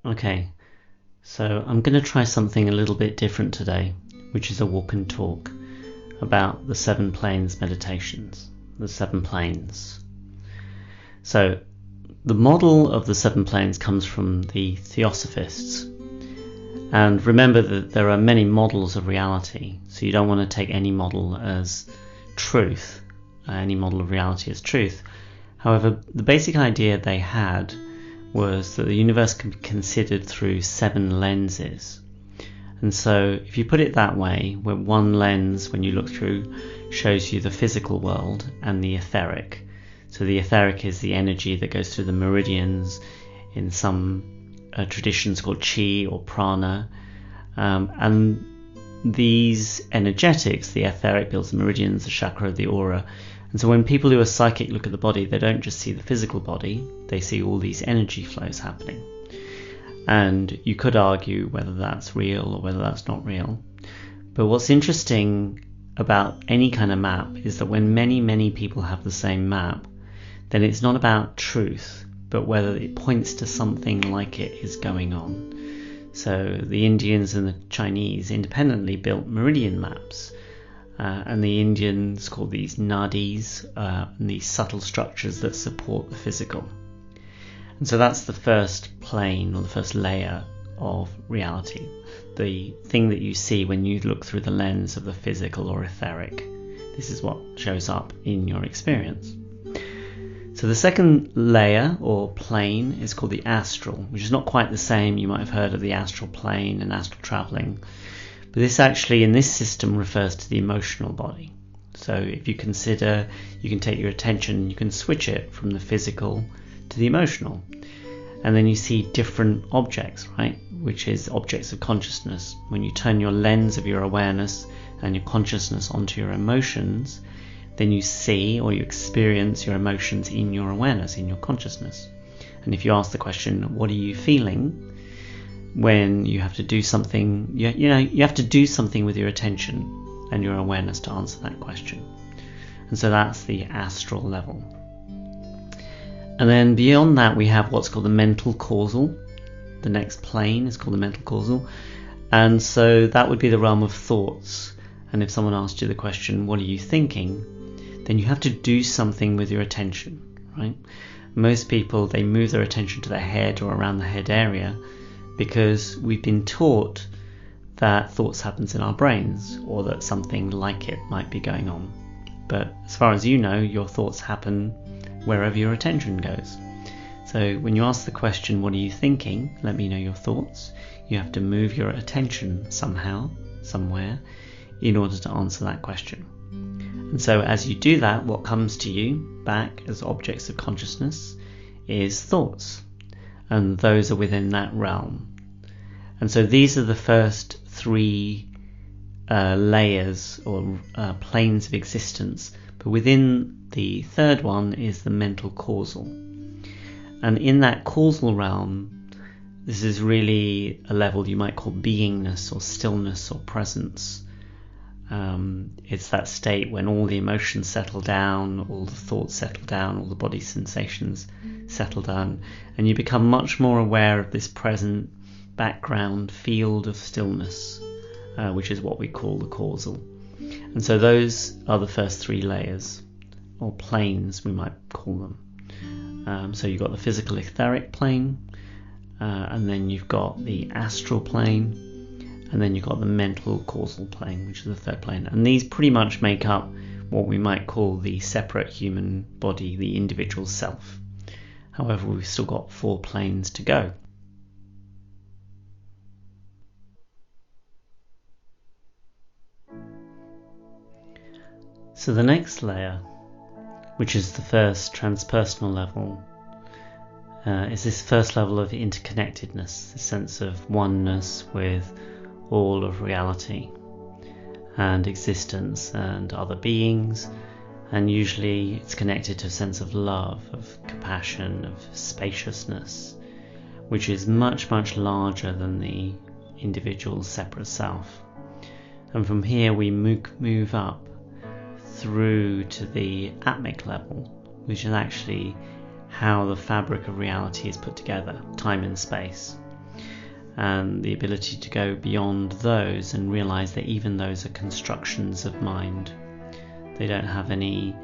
Okay, so I'm going to try something a little bit different today, which is a walk and talk about the Seven Planes meditations, the Seven Planes. So the model of the Seven Planes comes from the Theosophists. And remember that there are many models of reality, so you don't want to take any model as truth, any model of reality as truth. However, the basic idea they had was that the universe can be considered through 7 lenses. And so if you put it that way, where one lens, when you look through, shows you the physical world and the etheric. So the etheric is the energy that goes through the meridians in some traditions called chi or prana. And these energetics, the etheric builds the meridians, the chakra, the aura. And so when people who are psychic look at the body, they don't just see the physical body, they see all these energy flows happening. And you could argue whether that's real or whether that's not real. But what's interesting about any kind of map is that when many people have the same map, then it's not about truth, but whether it points to something like it is going on. So the Indians and the Chinese independently built meridian maps. And the Indians call these nadis, and these subtle structures that support the physical. And so that's the first plane or the first layer of reality, the thing that you see when you look through the lens of the physical or etheric. This is what shows up in your experience. So the second layer or plane is called the astral, which is not quite the same. You might have heard of the astral plane and astral traveling. But this actually, in this system, refers to the emotional body. So if you consider, you can take your attention, you can switch it from the physical to the emotional. And then you see different objects, right? Which is objects of consciousness. When you turn your lens of your awareness and your consciousness onto your emotions, then you see or you experience your emotions in your awareness, in your consciousness. And if you ask the question, what are you feeling? When you have to do something, you have to do something with your attention and your awareness to answer that question. And so that's the astral level. And then beyond that, we have what's called the mental causal. The next plane is called the mental causal. And so that would be the realm of thoughts. And if someone asked you the question, what are you thinking? Then you have to do something with your attention, right? Most people, they move their attention to their head or around the head area, because we've been taught that thoughts happens in our brains, or that something like it might be going on. But as far as you know, your thoughts happen wherever your attention goes. So when you ask the question, what are you thinking? Let me know your thoughts. You have to move your attention somehow, somewhere, in order to answer that question. And so as you do that, what comes to you back as objects of consciousness is thoughts. And those are within that realm. And so these are the first 3 layers or planes of existence. But within the third one is the mental causal. And in that causal realm, this is really a level you might call beingness or stillness or presence. It's that state when all the emotions settle down, all the thoughts settle down, all the body sensations settle down, and you become much more aware of this present background field of stillness, which is what we call the causal. And so those are the first 3 layers, or planes we might call them. So you've got the physical etheric plane, and then you've got the astral plane, and then you've got the mental causal plane, which is the third plane. And these pretty much make up what we might call the separate human body, the individual self. However, we've still got 4 planes to go. So the next layer, which is the first transpersonal level, is this first level of interconnectedness, the sense of oneness with all of reality and existence and other beings, and usually it's connected to a sense of love, of compassion, of spaciousness, which is much larger than the individual separate self. And from here we move up through to the atmic level, which is actually how the fabric of reality is put together, time and space. and the ability to go beyond those and realize that even those are constructions of mind. They don't have any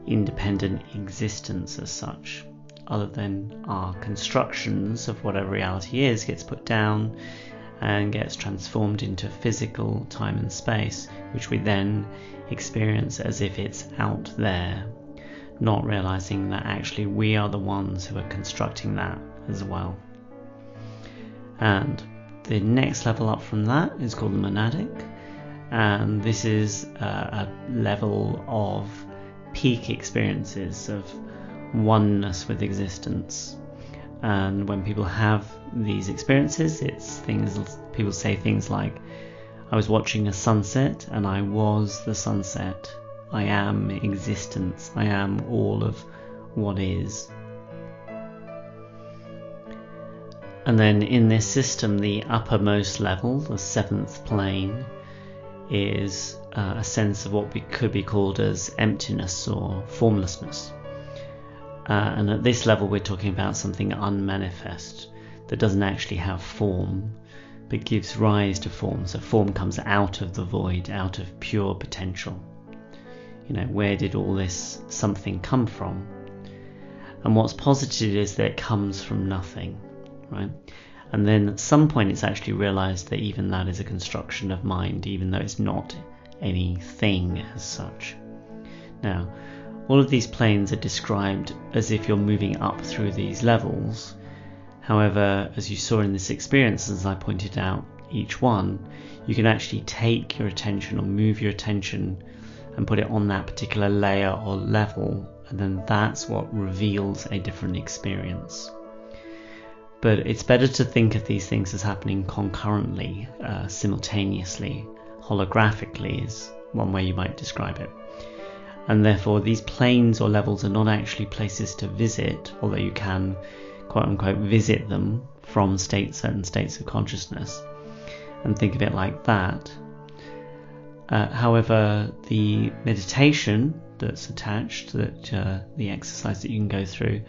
independent existence as such, other than our constructions of whatever reality is gets put down and gets transformed into physical time and space, which we then experience as if it's out there, not realizing that actually we are the ones who are constructing that as well. And the next level up from that is called the monadic, and this is a level of peak experiences of oneness with existence. And when people have these experiences, it's things, people say things like, I was watching a sunset and I was the sunset. I am existence. I am all of what is. And then in this system, the uppermost level, the seventh plane, is a sense of what could be called as emptiness or formlessness. And at this level we're talking about something unmanifest that doesn't actually have form but gives rise to form. So form comes out of the void, out of pure potential. Where did all this something come from? And what's posited is that it comes from nothing, right? And then at some point it's actually realized that even that is a construction of mind, even though it's not anything as such. Now, all of these planes are described as if you're moving up through these levels. However, as you saw in this experience, as I pointed out, each one, you can actually take your attention or move your attention and put it on that particular layer or level, and then that's what reveals a different experience. But it's better to think of these things as happening concurrently, simultaneously. Holographically is one way you might describe it. And therefore these planes or levels are not actually places to visit, although you can quote unquote visit them from certain states of consciousness and think of it like that. However, the meditation that's attached, that the exercise that you can go through,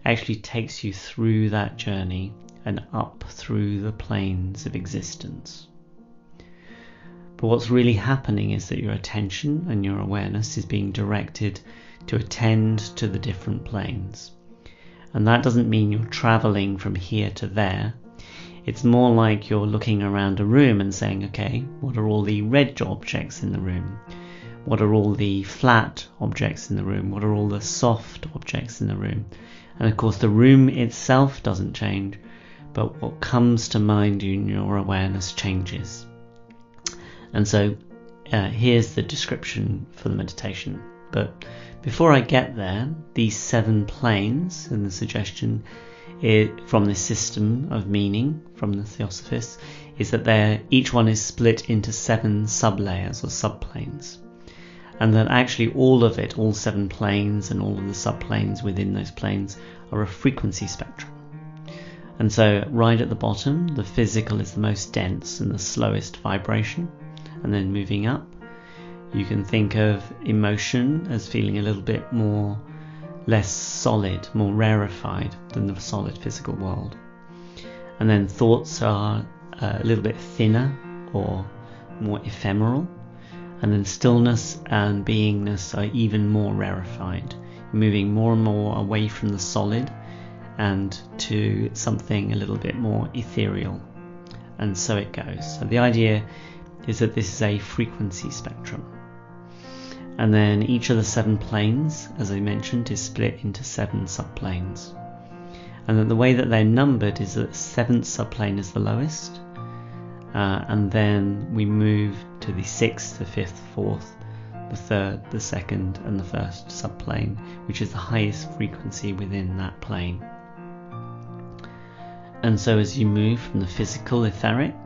actually takes you through that journey and up through the planes of existence. But what's really happening is that your attention and your awareness is being directed to attend to the different planes. And that doesn't mean you're traveling from here to there. It's more like you're looking around a room and saying, okay, what are all the red objects in the room? What are all the flat objects in the room? What are all the soft objects in the room? And of course the room itself doesn't change, but what comes to mind in your awareness changes. And so here's the description for the meditation. But before I get there, these 7 planes, and the suggestion from this system of meaning from the Theosophists is that each one is split into 7 sub-layers or subplanes. And that actually all of it, all 7 planes and all of the subplanes within those planes are a frequency spectrum. And so right at the bottom, the physical is the most dense and the slowest vibration. And then moving up, you can think of emotion as feeling a little bit less solid, more rarefied than the solid physical world. And then thoughts are a little bit thinner or more ephemeral. And then stillness and beingness are even more rarefied, moving more and more away from the solid and to something a little bit more ethereal. And so it goes. So the idea is that this is a frequency spectrum. And then each of the 7 planes, as I mentioned, is split into 7 subplanes. And then the way that they're numbered is that the 7th subplane is the lowest, and then we move to the 6th, the 5th, 4th, the 3rd, the 2nd, and the 1st subplane, which is the highest frequency within that plane. And so as you move from the physical, etheric,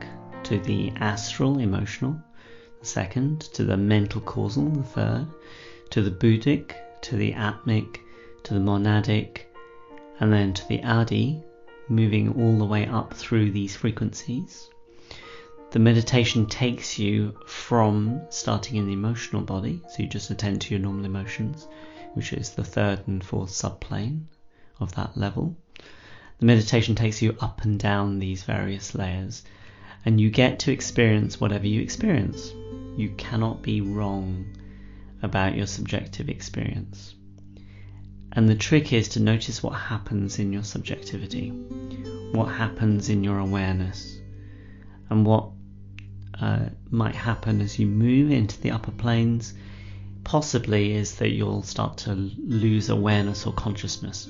to the astral, emotional, the 2nd, to the mental, causal, the 3rd, to the buddhic, to the atmic, to the monadic, and then to the adi, moving all the way up through these frequencies. The meditation takes you from starting in the emotional body, so you just attend to your normal emotions, which is the 3rd and 4th subplane of that level. the meditation takes you up and down these various layers, and you get to experience whatever you experience. You cannot be wrong about your subjective experience. And the trick is to notice what happens in your subjectivity, what happens in your awareness, and what might happen as you move into the upper planes possibly is that you'll start to lose awareness or consciousness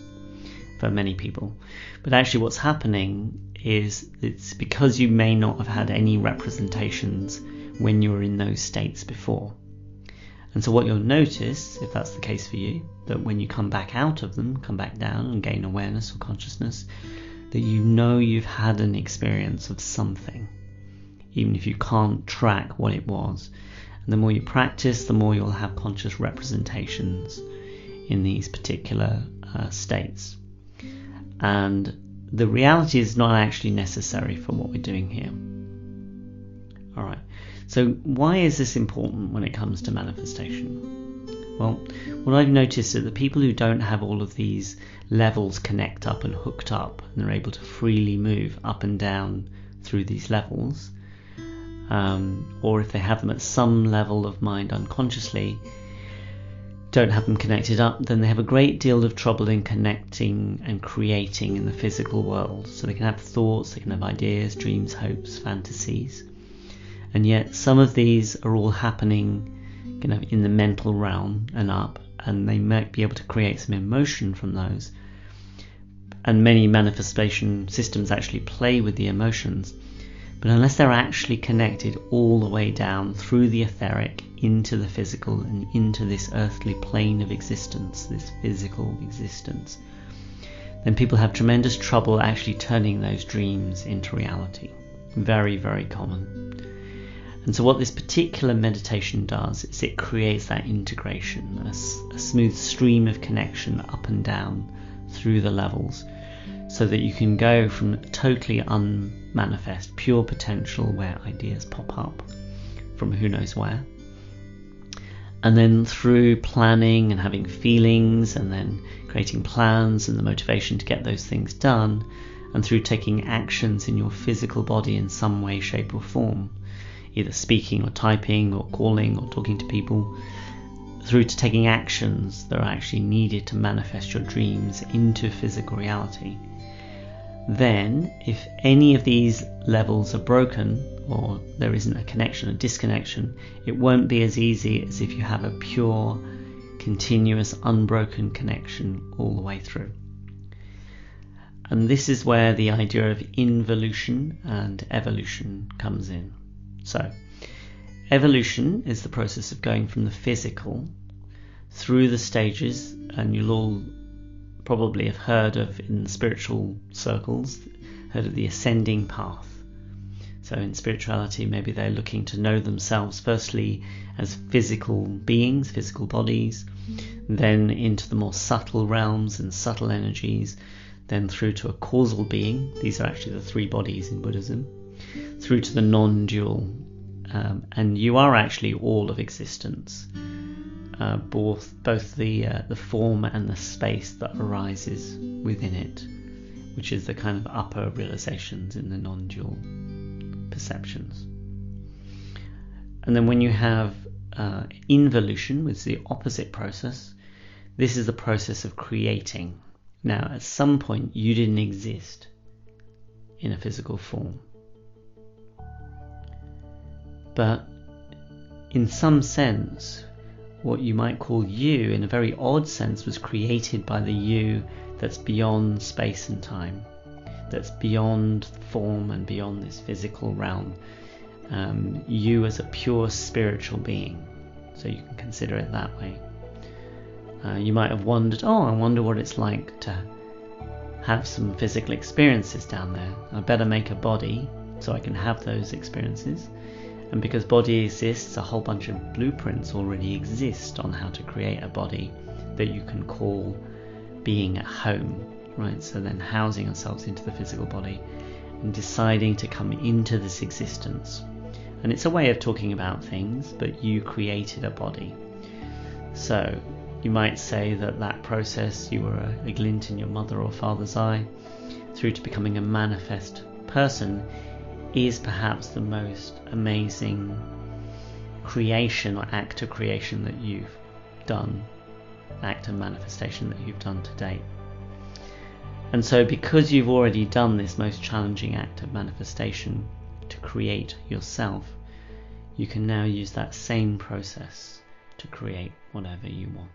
for many people. But actually what's happening is it's because you may not have had any representations when you were in those states before. And so what you'll notice, if that's the case for you, that when you come back out of them, come back down and gain awareness or consciousness, that you know you've had an experience of something, even if you can't track what it was. And the more you practice, the more you'll have conscious representations in these particular states. And the reality is not actually necessary for what we're doing here. All right. So why is this important when it comes to manifestation? Well, what I've noticed is that the people who don't have all of these levels connect up and hooked up, and they're able to freely move up and down through these levels, or if they have them at some level of mind unconsciously, don't have them connected up, then they have a great deal of trouble in connecting and creating in the physical world. So they can have thoughts, they can have ideas, dreams, hopes, fantasies. And yet some of these are all happening in the mental realm and up, and they might be able to create some emotion from those. And many manifestation systems actually play with the emotions. But unless they're actually connected all the way down through the etheric into the physical and into this earthly plane of existence, this physical existence, then people have tremendous trouble actually turning those dreams into reality. Very, very common. And so what this particular meditation does is it creates that integration, a smooth stream of connection up and down through the levels, so that you can go from totally unmanifest, pure potential where ideas pop up from who knows where, and then through planning and having feelings and then creating plans and the motivation to get those things done, and through taking actions in your physical body in some way, shape or form, either speaking or typing or calling or talking to people, through to taking actions that are actually needed to manifest your dreams into physical reality. Then, if any of these levels are broken, or there isn't a connection, a disconnection, it won't be as easy as if you have a pure, continuous, unbroken connection all the way through. And this is where the idea of involution and evolution comes in. So, evolution is the process of going from the physical through the stages, and you'll all probably have heard of, in the spiritual circles, heard of the ascending path. So in spirituality, maybe they're looking to know themselves firstly as physical beings, physical bodies, then into the more subtle realms and subtle energies, then through to a causal being. These are actually the three bodies in Buddhism, through to the non-dual. And you are actually all of existence, both the form and the space that arises within it, which is the kind of upper realizations in the non-dual perceptions. And then when you have involution, which is the opposite process, this is the process of creating. Now, at some point, you didn't exist in a physical form. But in some sense, what you might call you, in a very odd sense, was created by the you that's beyond space and time, that's beyond form and beyond this physical realm. You as a pure spiritual being. So you can consider it that way. You might have wondered, I wonder what it's like to have some physical experiences down there. I better make a body so I can have those experiences. And because body exists, a whole bunch of blueprints already exist on how to create a body that you can call being at home, right? So then housing ourselves into the physical body and deciding to come into this existence. And it's a way of talking about things, but you created a body. So you might say that process, you were a glint in your mother or father's eye, through to becoming a manifest person is perhaps the most amazing creation or act of creation that you've done, act of manifestation that you've done to date. And so because you've already done this most challenging act of manifestation to create yourself, you can now use that same process to create whatever you want.